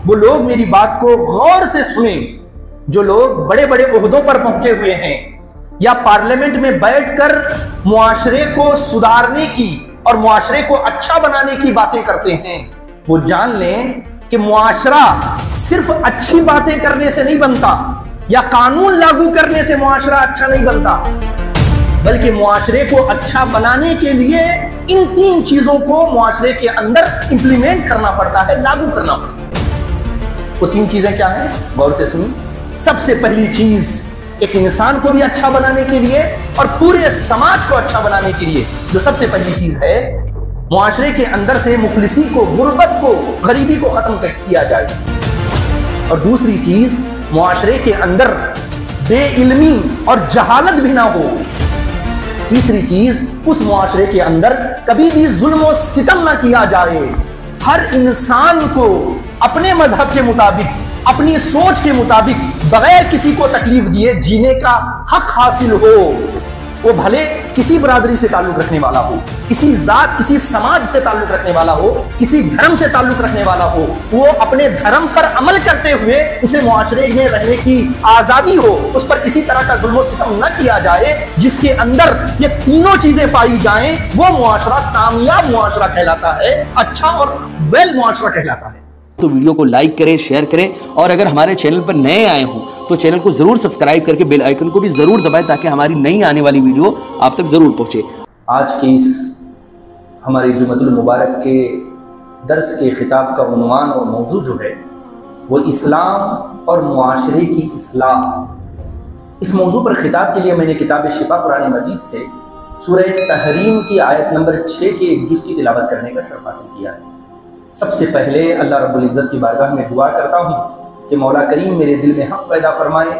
वो लोग मेरी बात को गौर से सुने जो लोग बड़े बड़े ओहदों पर पहुंचे हुए हैं या पार्लियामेंट में बैठकर मुआशरे को सुधारने की और मुआशरे को अच्छा बनाने की बातें करते हैं। वो जान लें कि मुआशरा सिर्फ अच्छी बातें करने से नहीं बनता या कानून लागू करने से मुआशरा अच्छा नहीं बनता, बल्कि मुआशरे को अच्छा बनाने के लिए इन 3 चीजों को मुआशरे के अंदर इंप्लीमेंट करना पड़ता है, लागू करना पड़ता है। वो 3 चीजें क्या हैं? गौर से सुनिए। सबसे पहली चीज, एक इंसान को भी अच्छा बनाने के लिए और पूरे समाज को अच्छा बनाने के लिए जो सबसे पहली चीज है, मुआशरे के अंदर से मुफलिसी को, गुर्बत को, गरीबी को खत्म किया जाए। और दूसरी चीज, मुआशरे के अंदर बेइल्मी और जहालत भी ना हो। तीसरी चीज, उस मुआशरे के अंदर कभी भी जुल्म और सितम ना किया जाए। हर इंसान को अपने मजहब के मुताबिक, अपनी सोच के मुताबिक, बगैर किसी को तकलीफ दिए जीने का हक हासिल हो। वो भले किसी बरादरी से ताल्लुक रखने वाला हो, किसी जात, किसी समाज से ताल्लुक रखने वाला हो, किसी धर्म से ताल्लुक रखने वाला हो, वो अपने धर्म पर अमल करते हुए उसे मुआशरे में रहने की आजादी हो, उस पर किसी तरह का जुल्म सितम न किया जाए। जिसके अंदर ये तीनों चीजें पाई जाएं, वो मुआशरा कामयाब मुआशरा कहलाता है, अच्छा और वेल मुआशरा कहलाता है। तो वीडियो को लाइक करें, शेयर करें और अगर हमारे चैनल पर नए आए हों तो चैनल को जरूर सब्सक्राइब करके बेल आइकन को भी जरूर दबाएं ताकि हमारी नई आने वाली वीडियो आप तक जरूर पहुंचे। आज के इस हमारे जुमअतुल मुबारक के दर्स के खिताब का उन्वान और मौजू जो है वो इस्लाम और मुआशरे की इस्लाह। इस मौजू पर खिताब के लिए मैंने किताब शिफा कुरान मजीद से सूरह तहरीम की आयत नंबर 6 के एक जुज़ की तिलावत करने का शर्फ हासिल किया है। सबसे पहले अल्लाह रब्बुल इज़्ज़त की बारगाह में दुआ करता हूँ कि मौला करीम मेरे दिल में हक़ पैदा फरमाए,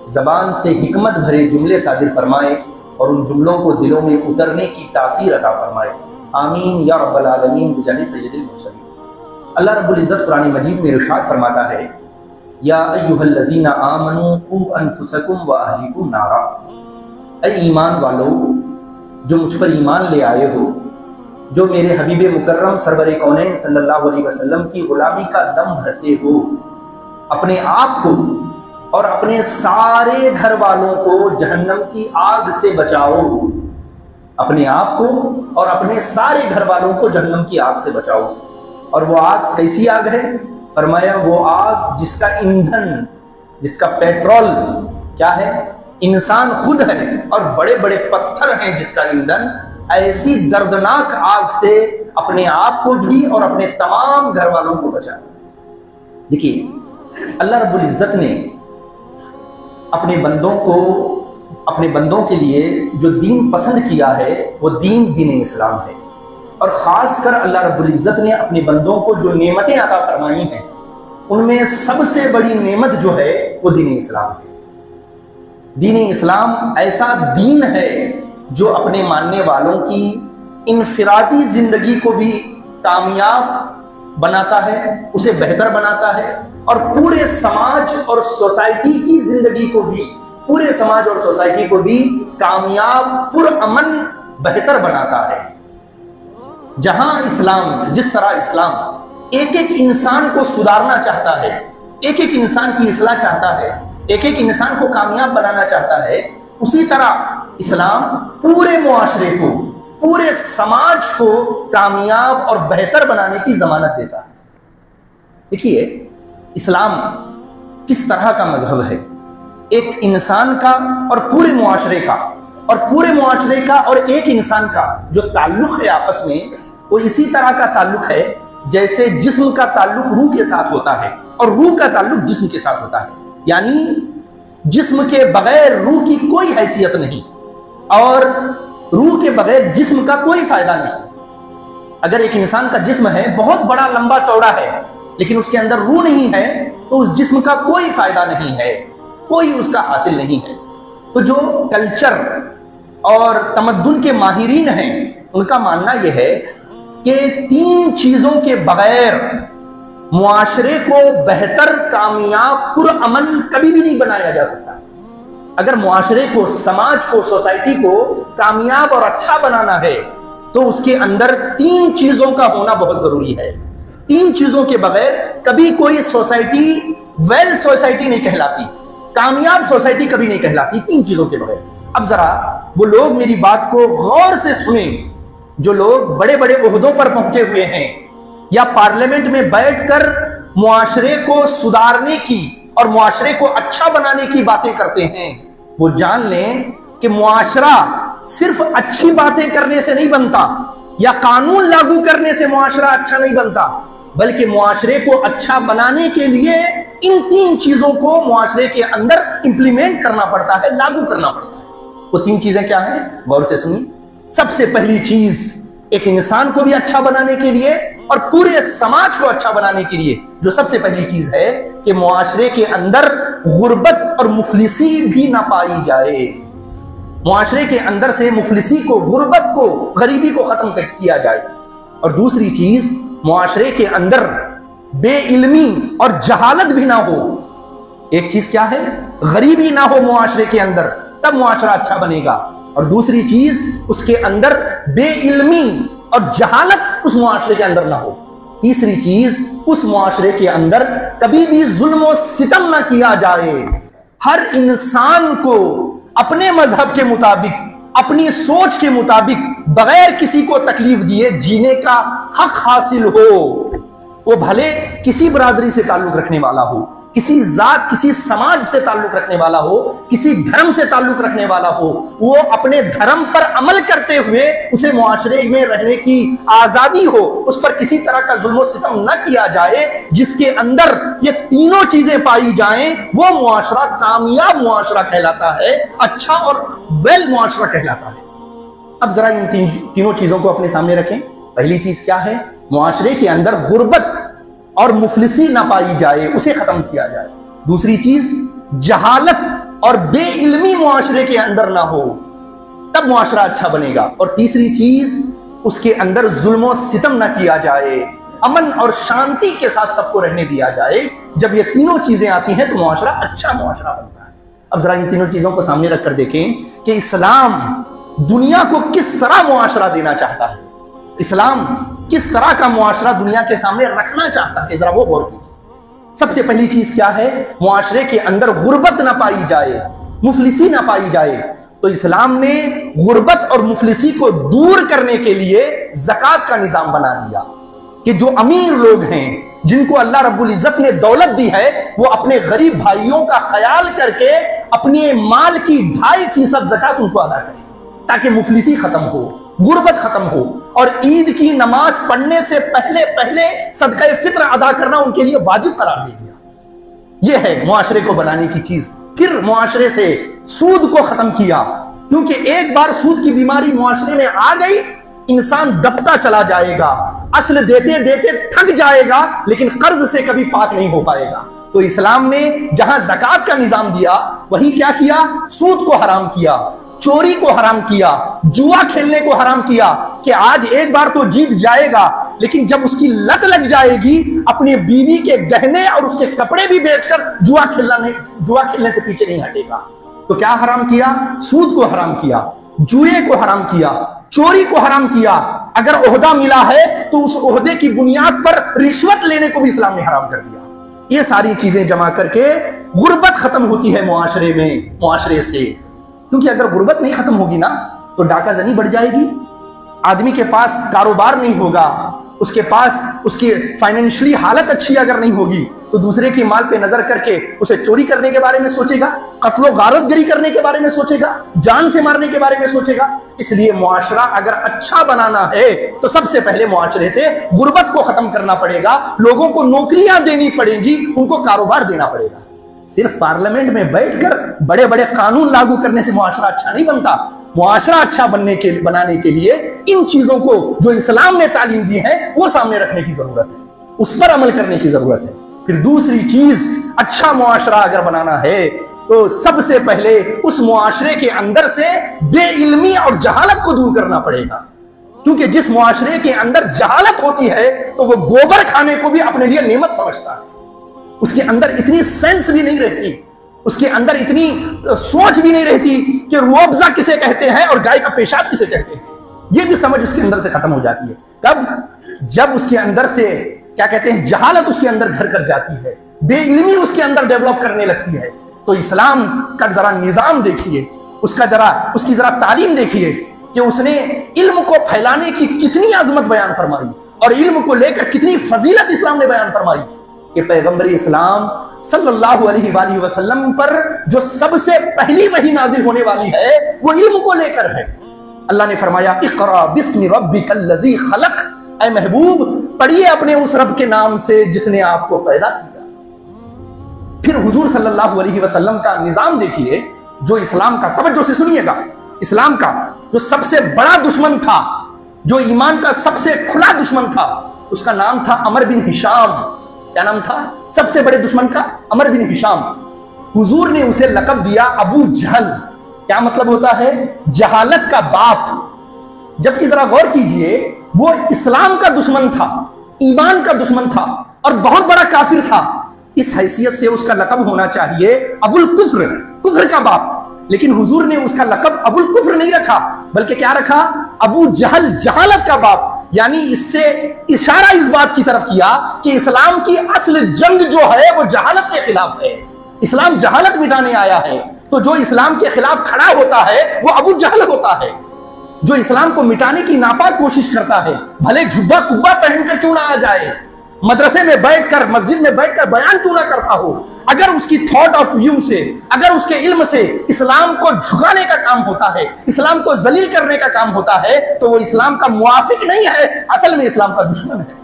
ज़बान से हिकमत भरे जुमले सादिर फरमाए और उन जुमलों को दिलों में उतरने की तासीर अता फरमाए। आमीन या रब्बल आलमीन बिजाहि सय्यिदिल मुरसलीन। अल्लाह रब्बुल इज़्ज़त कुरान मजीद में इरशाद फरमाता है, या अय्युहल्लज़ीना आमनू क़ू अनफुसकुम व अहलीकुम नारा। ऐ ईमान वालो जो मुझ पर ईमान ले आए हो, जो मेरे हबीब मुकर्रम सरवर कौनैन सल्लल्लाहु अलैहि वसल्लम की गुलामी का दम भरते हो, अपने आप को और अपने सारे घर वालों को जहन्नम की आग से बचाओ। अपने आप को और अपने सारे घर वालों को जहन्नम की आग से बचाओ। और वो आग कैसी आग है? फरमाया वो आग जिसका ईंधन, जिसका पेट्रोल क्या है? इंसान खुद है और बड़े बड़े पत्थर हैं जिसका ईंधन। ऐसी दर्दनाक आग से अपने आप को भी और अपने तमाम घर वालों को बचा। देखिए, अल्लाह रब्बुल इज़्ज़त ने अपने बंदों के लिए जो दीन पसंद किया है वो दीन इस्लाम है। और ख़ासकर अल्लाह रब्बुल इज़्ज़त ने अपने बंदों को जो नेमतें अता फरमाई हैं उनमें सबसे बड़ी नेमत जो है वो दीन इस्लाम है। दीन इस्लाम ऐसा दीन है जो अपने मानने वालों की इनफिरादी जिंदगी को भी कामयाब बनाता है, उसे बेहतर बनाता है और पूरे समाज और सोसाइटी की जिंदगी को भी, पूरे समाज और सोसाइटी को भी कामयाब, पुरअमन, बेहतर बनाता है। जहां इस्लाम, जिस तरह इस्लाम एक एक इंसान को सुधारना चाहता है, एक एक इंसान की इस्लाह चाहता है, एक एक इंसान को कामयाब बनाना चाहता है, उसी तरह इस्लाम पूरे मुआशरे को, पूरे समाज को कामयाब और बेहतर बनाने की जमानत देता है। देखिए, इस्लाम किस तरह का मजहब है? एक इंसान का और पूरे मुआशरे का, और पूरे मुआशरे का और एक इंसान का जो ताल्लुक है आपस में, वो इसी तरह का ताल्लुक है जैसे जिस्म का ताल्लुक रूह के साथ होता है और रूह का ताल्लुक जिस्म के साथ होता है। यानी जिस्म के बगैर रूह की कोई हैसियत नहीं और रूह के बगैर जिस्म का कोई फायदा नहीं। अगर एक इंसान का जिस्म है, बहुत बड़ा लंबा चौड़ा है, लेकिन उसके अंदर रूह नहीं है तो उस जिस्म का कोई फायदा नहीं है, कोई उसका हासिल नहीं है। तो जो कल्चर और तमद्दुन के माहिरीन हैं उनका मानना यह है कि 3 चीजों के बगैर मुआशरे को बेहतर, कामयाब, पुरअमन कभी भी नहीं बनाया जा सकता। अगर मुआशरे को, समाज को, सोसाइटी को कामयाब और अच्छा बनाना है तो उसके अंदर 3 चीजों का होना बहुत जरूरी है। तीन चीजों के बगैर कभी कोई सोसाइटी वेल सोसाइटी नहीं कहलाती, कामयाब सोसाइटी कभी नहीं कहलाती, तीन चीजों के बगैर। अब जरा वो लोग मेरी बात को गौर से सुने, जो लोग बड़े बड़े ओहदों पर पहुंचे हुए हैं या पार्लियामेंट में बैठकर मुआशरे को सुधारने की और मुआशरे को अच्छा बनाने की बातें करते हैं, वो जान लें कि मुआशरा सिर्फ अच्छी बातें करने से नहीं बनता या कानून लागू करने से मुआशरा अच्छा नहीं बनता, बल्कि मुआशरे को अच्छा बनाने के लिए इन तीन चीजों को मुआशरे के अंदर इंप्लीमेंट करना पड़ता है, लागू करना पड़ता है। वो तीन चीजें क्या हैं? गौर से सुनिए। सबसे पहली चीज, एक इंसान को भी अच्छा बनाने के लिए और पूरे समाज को अच्छा बनाने के लिए जो सबसे पहली चीज है कि मुआशरे के अंदर गुर्बत और मुफलिसी भी ना पाई जाए। मुआशरे के अंदर से मुफलिसी को, गुर्बत को, गरीबी को खत्म किया जाए। और दूसरी चीज, मुआशरे के अंदर बेइल्मी और जहालत भी ना हो। एक चीज क्या है? गरीबी ना हो मुआशरे के अंदर, तब मुआशरा अच्छा बनेगा। और दूसरी चीज, उसके अंदर बेइल्मी और जहालत उस मुआशरे के अंदर ना हो। तीसरी चीज, उस मुआशरे के अंदर कभी भी जुल्म और सितम ना किया जाए। हर इंसान को अपने मजहब के मुताबिक, अपनी सोच के मुताबिक, बगैर किसी को तकलीफ दिए जीने का हक हासिल हो। वो भले किसी बरादरी से ताल्लुक रखने वाला हो, किसी जात, किसी समाज से ताल्लुक रखने वाला हो, किसी धर्म से ताल्लुक रखने वाला हो, वो अपने धर्म पर अमल करते हुए उसे मुआशरे में रहने की आजादी हो, उस पर किसी तरह का जुल्म सितम न किया जाए। जिसके अंदर ये तीनों चीजें पाई जाएं, वो मुआशरा कामयाब मुआशरा कहलाता है, अच्छा और वेल मुआशरा कहलाता है। अब जरा इन तीनों चीजों को अपने सामने रखें। पहली चीज क्या है? मुआशरे के अंदर गुर्बत और मुफलिसी ना पाई जाए, उसे खत्म किया जाए। दूसरी चीज, जहालत और बेइल्मी मुआशरे के अंदर ना हो, तब मुआशरा अच्छा बनेगा। और तीसरी चीज, उसके अंदर जुल्म सितम ना किया जाए, अमन और शांति के साथ सबको रहने दिया जाए। जब ये तीनों चीजें आती हैं तो मुआशरा अच्छा मुआशरा बनता है। अब जरा इन तीनों चीजों को सामने रखकर देखें कि इस्लाम दुनिया को किस तरह मुआशरा देना चाहता है, इस्लाम किस तरह का मुआशरा दुनिया के सामने रखना चाहता है, जरा वो गौर कीजिए। सबसे पहली चीज क्या है? मुआशरे के अंदर गुर्बत ना पाई जाए, मुफलिसी ना पाई जाए। तो इस्लाम ने गुर्बत और मुफलिसी को दूर करने के लिए ज़कात का निजाम बना दिया कि जो अमीर लोग हैं, जिनको अल्लाह रब्बुल इज्जत ने दौलत दी है, वो अपने गरीब भाइयों का ख्याल करके अपने माल की 2.5% ज़कात उनको अदा करें, ताकि मुफलिसी खत्म हो, गुर्बत खत्म हो। और ईद की नमाज पढ़ने से पहले पहले सदका फित्र अदा करना उनके लिए वाजिब करार दे दिया। यह है मुआशरे को बनाने की चीज। फिर मुआशरे से सूद को खत्म किया, क्योंकि एक बार सूद की बीमारी मुआशरे में आ गई, इंसान दबता चला जाएगा, असल देते देते थक जाएगा, लेकिन कर्ज से कभी पाक नहीं हो पाएगा। तो इस्लाम ने जहां ज़कात का निजाम दिया, वही क्या किया? सूद को हराम किया, चोरी को हराम किया, जुआ खेलने को हराम किया कि आज एक बार तो जीत जाएगा, लेकिन जब उसकी लत लग जाएगी, अपनी बीवी के गहने और उसके कपड़े भी बेचकर जुआ खेलने से पीछे नहीं हटेगा। तो क्या हराम किया? सूद को हराम किया, जुए को हराम किया, चोरी को हराम किया। अगर ओहदा मिला है तो उस ओहदे की बुनियाद पर रिश्वत लेने को भी इस्लाम ने हराम कर दिया। ये सारी चीजें जमा करके गुर्बत खत्म होती है मुआशरे में, मुआशरे से। क्योंकि अगर गुर्बत नहीं खत्म होगी ना, तो डाकाजनी बढ़ जाएगी, आदमी के पास कारोबार नहीं होगा, उसके पास उसकी फाइनेंशियली हालत अच्छी अगर नहीं होगी, तो दूसरे की माल पे नजर करके उसे चोरी करने के बारे में सोचेगा, कत्लो गारतगिरी करने के बारे में सोचेगा, जान से मारने के बारे में सोचेगा। इसलिए मुआशरा अगर अच्छा बनाना है तो सबसे पहले मुआशरे से गुर्बत को खत्म करना पड़ेगा, लोगों को नौकरियां देनी पड़ेंगी, उनको कारोबार देना पड़ेगा। सिर्फ पार्लियामेंट में बैठकर बड़े बड़े कानून लागू करने से मुआशरा अच्छा नहीं बनता। मुआशरा अच्छा बनाने के लिए इन चीजों को जो इस्लाम ने तालीम दी है, वो सामने रखने की जरूरत है, उस पर अमल करने की जरूरत है। फिर दूसरी चीज, अच्छा मुआशरा अगर बनाना है तो सबसे पहले उस मुआशरे के अंदर से बेइल्मी और जहालत को दूर करना पड़ेगा। क्योंकि जिस मुआशरे के अंदर जहालत होती है तो वो गोबर खाने को भी अपने लिए नेमत समझता है, उसके अंदर इतनी सेंस भी नहीं रहती, उसके अंदर इतनी सोच भी नहीं रहती कि रुअफ़ज़ा किसे कहते हैं और गाय का पेशाब किसे कहते हैं। ये भी समझ उसके अंदर से खत्म हो जाती है। कब? जब उसके अंदर से क्या कहते हैं, जहालत उसके अंदर घर कर जाती है, बेइल्मी उसके अंदर डेवलप करने लगती है। तो इस्लाम का जरा निजाम देखिए, उसकी जरा तालीम देखिए कि उसने इल्म को फैलाने की कितनी अजमत बयान फरमाई और इल्म को लेकर कितनी फजीलत इस्लाम ने बयान फरमाई कि पैगंबर इस्लाम सल्लल्लाहु अलैहि वसल्लम पर जो सबसे पहली वही नाजिल होने वाली है वो इल्म को लेकर है। अल्लाह ने फरमाया इक़रा बिस्मि रब्बिकल लज़ी खलक़, ऐ महबूब पढ़िए अपने उस रब के नाम से जिसने आपको पैदा किया। फिर हुजूर सल्लल्लाहु अलैहि वसल्लम का निजाम देखिए, जो इस्लाम का, तवज्जो से सुनिएगा, इस्लाम का जो सबसे बड़ा दुश्मन था, जो ईमान का सबसे खुला दुश्मन था, उसका नाम था अमर बिन हिशाम। क्या नाम था सबसे बड़े दुश्मन का? अमर बिन हिशाम। हुजूर ने उसे लक़ब दिया अबू जहल। क्या मतलब होता है? जहालत का बाप। जबकि जरा गौर कीजिए, वो इस्लाम का दुश्मन था, ईमान का दुश्मन था और बहुत बड़ा काफिर था। इस हैसियत से उसका लक़ब होना चाहिए अबुल कुफ्र, कुफ्र का बाप। लेकिन हुजूर ने उसका लक़ब अबुल कुफ्र नहीं रखा, बल्कि क्या रखा? अबू जहल, जहालत का बाप। यानी इससे इशारा इस बात की तरफ किया कि इस्लाम की असल जंग जो है वो जहालत के खिलाफ है। इस्लाम जहालत मिटाने आया है, तो जो इस्लाम के खिलाफ खड़ा होता है वो अबू जहल होता है। जो इस्लाम को मिटाने की नापाक कोशिश करता है, भले जुब्बा कुब्बा पहनकर क्यों ना आ जाए, मदरसे में बैठकर, मस्जिद में बैठकर बयान क्यों ना करता हो, अगर उसकी थॉट ऑफ व्यू से, अगर उसके इल्म से इस्लाम को झुकाने का काम होता है, इस्लाम को जलील करने का काम होता है, तो वो इस्लाम का मुआफिक नहीं है, असल में इस्लाम का दुश्मन है।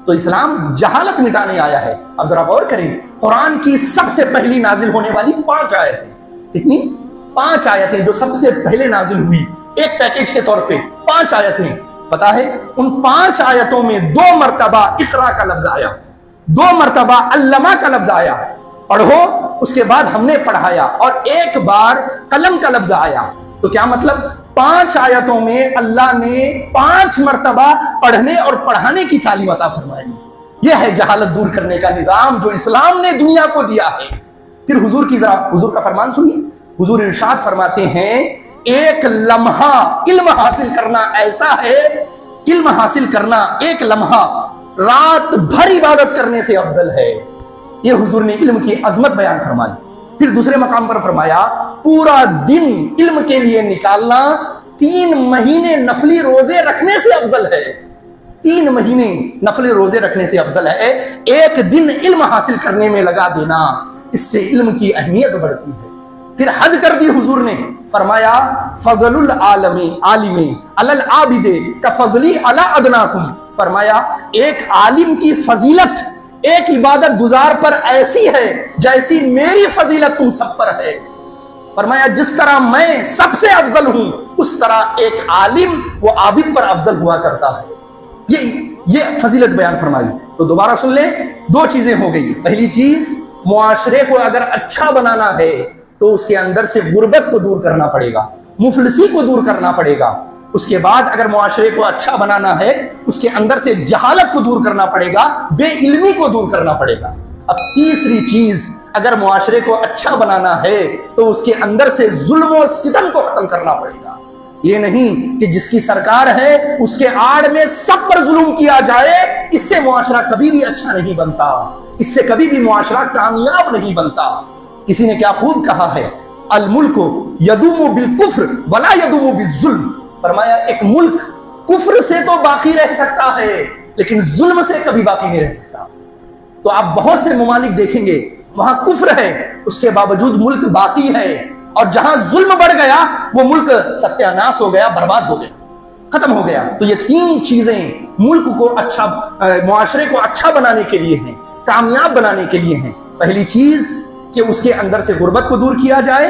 तो इस्लाम जहालत मिटाने आया है। अब जरा गौर करें, कुरान की सबसे पहली नाजिल होने वाली 5 आयतें, कितनी? 5 आयतें जो सबसे पहले नाजिल हुई, एक पैकेज के तौर पे 5 आयतें। पता है, उन 5 आयतों में 2 मरतबा इकरा का लफ्ज आया, 2 मरतबा अल्लमा का लफ्ज आया, पढ़ो, उसके बाद हमने पढ़ाया, और 1 बार कलम का लफ्ज आया। तो क्या मतलब? 5 आयतों में अल्लाह ने 5 मरतबा पढ़ने और पढ़ाने की तालीम अता फरमाई। यह है जहालत दूर करने का निजाम जो इस्लाम ने दुनिया को दिया है। फिर हुजूर का फरमान सुनिए। हुजूर इरशाद फरमाते हैं, एक लम्हा इल्म हासिल करना ऐसा है, इल्म हासिल करना एक लम्हा रात भर इबादत करने से अफजल है। यह हुजूर ने इल्म की अजमत बयान फरमाई। फिर दूसरे मकाम पर फरमाया, पूरा दिन इल्म के लिए निकालना 3 महीने नफली रोजे रखने से अफजल है। 3 महीने नफली रोजे रखने से अफजल है। एक दिन इल्म हासिल करने में लगा देना, इससे इल्म की अहमियत बढ़ती है। फिर हद कर दी हुजूर ने, फरमाया फजलुल आलिमी अलल आबिदे का फजली अला अदनाकुम। फरमाया एक आलिम की फजीलत एक इबादत गुजार पर ऐसी है जैसी मेरी फजीलत तुम सब पर है। फरमाया जिस तरह मैं सबसे अफजल हूं, उस तरह एक आलिम वो आबिद पर अफजल हुआ करता है। ये फजीलत बयान फरमाई। तो दोबारा सुन ले, 2 चीजें हो गई। पहली चीज, मुआशरे को अगर अच्छा बनाना है तो उसके अंदर से गुर्बत को दूर करना पड़ेगा, मुफलिसी को दूर करना पड़ेगा। उसके बाद अगर मुआशरे को अच्छा बनाना है, उसके अंदर से जहालत को दूर करना पड़ेगा, बेइल्मी को दूर करना पड़ेगा। अब तीसरी चीज, अगर मुआशरे को अच्छा बनाना है तो उसके अंदर से जुल्म और सितम को खत्म करना पड़ेगा। ये नहीं कि जिसकी सरकार है उसके आड़ में सब पर जुल्म किया जाए, इससे मुआशरा कभी भी अच्छा नहीं बनता, इससे कभी भी मुआशरा कामयाब नहीं बनता। किसी ने क्या खूब कहा है, अल मुल्कु यदूमु बिल कुफ्र वला यदूमु बिल जुल्म। फरमाया एक मुल्क कुफ्र से तो बाकी रह सकता है, लेकिन जुल्म से कभी बाकी नहीं रह सकता। तो आप बहुत से ममालिक देखेंगे वहां कुफ्र है, उसके बावजूद मुल्क बाकी है, और जहां जुल्म बढ़ गया वो मुल्क सत्यानाश हो गया, बर्बाद हो गया, खत्म हो गया। तो ये 3 चीजें मुल्क को अच्छा, मुआशरे को अच्छा बनाने के लिए हैं, कामयाब बनाने के लिए हैं। पहली चीज कि उसके अंदर से गुर्बत को दूर किया जाए,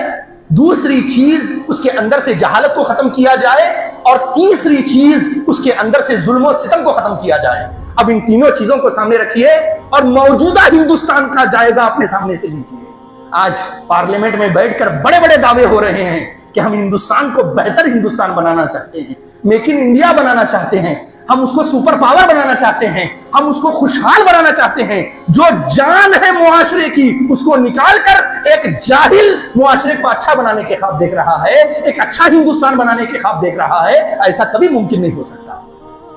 दूसरी चीज उसके अंदर से जहालत को खत्म किया जाए, और तीसरी चीज उसके अंदर से जुल्म और सितम को खत्म किया जाए। अब इन तीनों चीजों को सामने रखिए और मौजूदा हिंदुस्तान का जायजा अपने सामने से लीजिए। आज पार्लियामेंट में बैठकर बड़े बड़े दावे हो रहे हैं कि हम हिंदुस्तान को बेहतर हिंदुस्तान बनाना चाहते हैं, मेक इन इंडिया बनाना चाहते हैं, हम उसको सुपर पावर बनाना चाहते हैं, हम उसको खुशहाल बनाना चाहते हैं। जो जान है मुआशरे की उसको निकाल कर एक जाहिल मुआशरे को अच्छा बनाने के ख्वाब देख रहा है, एक अच्छा हिंदुस्तान बनाने के ख्वाब देख रहा है। ऐसा कभी मुमकिन नहीं हो सकता।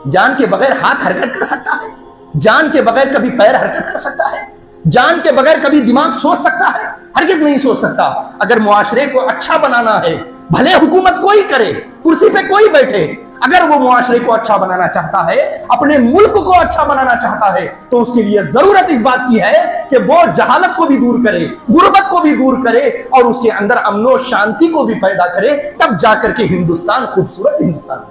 जान के बगैर हाथ हरकत कर सकता है? जान के बगैर कभी पैर हरकत कर सकता है? जान के बगैर कभी दिमाग सोच सकता है? हरगिज नहीं सोच सकता। अगर मुआशरे को अच्छा बनाना है, भले हुकूमत कोई करे, कुर्सी पे कोई बैठे, अगर वो मुआशरे को अच्छा बनाना चाहता है, अपने मुल्क को अच्छा बनाना चाहता है, तो उसके लिए जरूरत इस बात की है कि वो जहालत को भी दूर करे, गुर्बत को भी दूर करे और उसके अंदर अमन और शांति को भी पैदा करे, तब जाकर के हिंदुस्तान खूबसूरत हिंदुस्तान।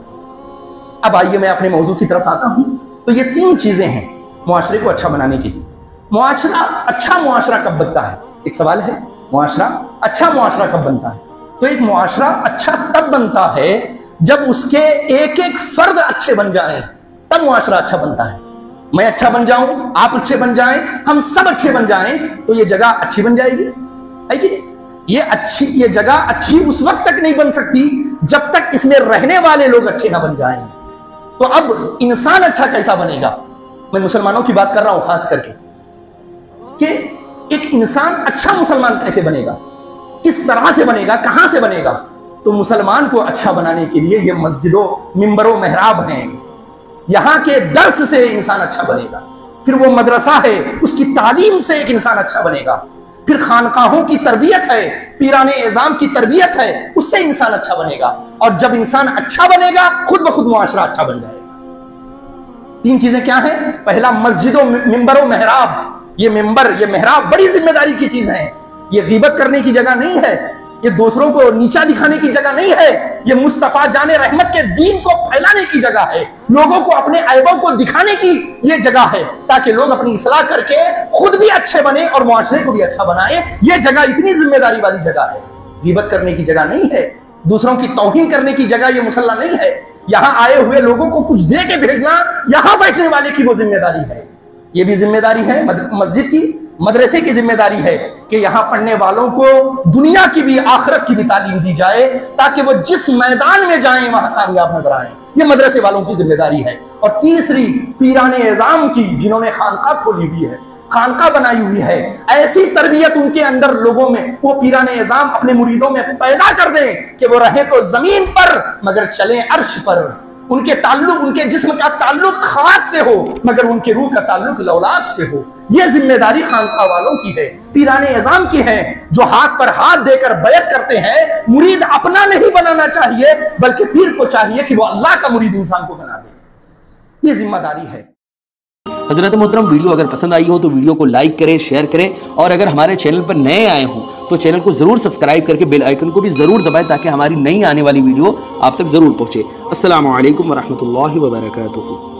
अब आइए मैं अपने मौजू की तरफ आता हूं। तो ये 3 चीजें हैं मुआशरे को अच्छा बनाने के लिए। मुआशरा, अच्छा मुआशरा कब बनता है? एक सवाल है, मुआशरा, अच्छा मुआशरा कब बनता है? तो एक मुआशरा अच्छा तब बनता है जब उसके एक एक फर्द अच्छे बन जाएं, तब मुआशरा अच्छा बनता है। मैं अच्छा बन जाऊं, आप अच्छे बन जाएं, हम सब अच्छे बन जाएं, तो ये जगह अच्छी बन जाएगी, है कि नहीं? ये जगह अच्छी उस वक्त तक नहीं बन सकती जब तक इसमें रहने वाले लोग अच्छे ना बन जाएं। तो अब इंसान अच्छा कैसा बनेगा? मैं मुसलमानों की बात कर रहा हूं खास करके, कि एक इंसान अच्छा मुसलमान कैसे बनेगा, किस तरह से बनेगा, कहां से बनेगा? तो मुसलमान को अच्छा बनाने के लिए ये मस्जिदों, मिंबरों, मेहराब हैं, यहां के दर्स से इंसान अच्छा बनेगा। फिर वो मदरसा है, उसकी तालीम से एक इंसान अच्छा बनेगा। फिर खानकाहों की तरबियत है, पीराने एजाम की तरबियत है, उससे इंसान अच्छा बनेगा। और जब इंसान अच्छा बनेगा, खुद ब खुद मुआशरा अच्छा बन जाएगा। 3 चीजें क्या है? पहला, मस्जिदों, मिंबरों, मेहराब। ये मिंबर, ये मेहराब बड़ी जिम्मेदारी की चीज है। ये गीबत करने की जगह नहीं है, ये दूसरों को नीचा दिखाने की जगह नहीं है, ये मुस्तफा जाने रहमत के दीन को फैलाने की जगह है, लोगों को अपने ऐबों को दिखाने की ये जगह है, ताकि लोग अपनी इस्लाह करके खुद भी अच्छे बने और मुआशरे को भी अच्छा बनाए। ये जगह इतनी जिम्मेदारी वाली जगह है, गीबत करने की जगह नहीं है, दूसरों की तौहीन करने की जगह ये मुसल्ला नहीं है। यहां आए हुए लोगों को कुछ दे के भेजना यहां बैठने वाले की वो जिम्मेदारी है। ये भी जिम्मेदारी है मस्जिद की, मदरसे की जिम्मेदारी है कि यहां पढ़ने वालों को दुनिया की भी आखिरत की भी तालीम दी जाए, ताकि वो जिस मैदान में जाएं वहां कामयाब नजर आए। ये मदरसे वालों की जिम्मेदारी है। और तीसरी, पीराने एजाम की, जिन्होंने खानका खोली हुई है, खानका बनाई हुई है, ऐसी तरबियत उनके अंदर लोगों में, वो पीराने एजाम अपने मुरीदों में पैदा कर दें कि वो रहे तो जमीन पर मगर चले अर्श पर। उनके ताल्लुक, उनके जिस्म का ताल्लुक खाक से हो, मगर उनके रूह का ताल्लुक लौलाद से हो। यह जिम्मेदारी खानका वालों की है, पीराने एजाम की है, जो हाथ पर हाथ देकर बैत करते हैं। मुरीद अपना नहीं बनाना चाहिए, बल्कि पीर को चाहिए कि वो अल्लाह का मुरीद इंसान को बना दे। ये जिम्मेदारी है। हजरत मोहतरम, वीडियो अगर पसंद आई हो तो वीडियो को लाइक करें, शेयर करें, और अगर हमारे चैनल पर नए आए हों तो चैनल को जरूर सब्सक्राइब करके बेल आइकन को भी जरूर दबाएं, ताकि हमारी नई आने वाली वीडियो आप तक जरूर पहुंचे। अस्सलामु अलैकुम वरहमतुल्लाहि वबरकातुहू।